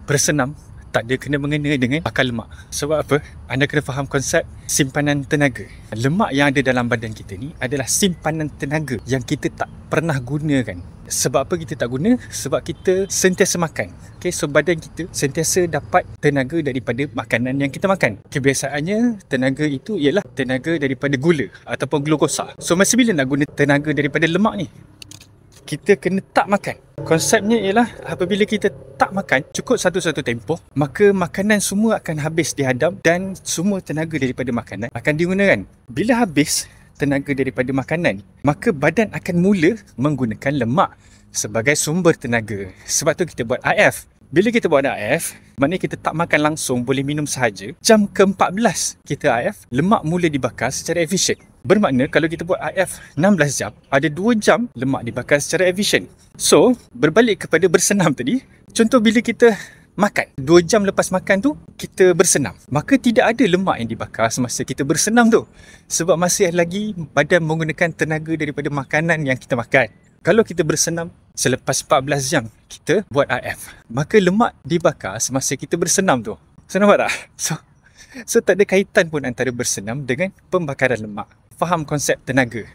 Bersenam tak ada kena mengena dengan bakar lemak. Sebab apa? Anda kena faham konsep simpanan tenaga. Lemak yang ada dalam badan kita ni adalah simpanan tenaga yang kita tak pernah gunakan. Sebab apa kita tak guna? Sebab kita sentiasa makan. Okay, so badan kita sentiasa dapat tenaga daripada makanan yang kita makan. Kebiasaannya tenaga itu ialah tenaga daripada gula ataupun glukosa. So masa bila nak guna tenaga daripada lemak ni? Kita kena tak makan. Konsepnya ialah apabila kita tak makan cukup satu-satu tempoh, maka makanan semua akan habis dihadam dan semua tenaga daripada makanan akan digunakan. Bila habis tenaga daripada makanan, maka badan akan mula menggunakan lemak sebagai sumber tenaga. Sebab tu kita buat IF. Bila kita buat IF, maknanya kita tak makan langsung, boleh minum sahaja. Jam ke-14 kita IF, lemak mula dibakar secara efisien. Bermakna kalau kita buat IF 16 jam, ada 2 jam lemak dibakar secara efisien. So, berbalik kepada bersenam tadi, contoh bila kita makan, 2 jam lepas makan tu, kita bersenam. Maka tidak ada lemak yang dibakar semasa kita bersenam tu. Sebab masih lagi badan menggunakan tenaga daripada makanan yang kita makan. Kalau kita bersenam selepas 14 jam, kita buat IF, maka lemak dibakar semasa kita bersenam tu. So, nampak tak? So tak ada kaitan pun antara bersenam dengan pembakaran lemak. Faham konsep tenaga?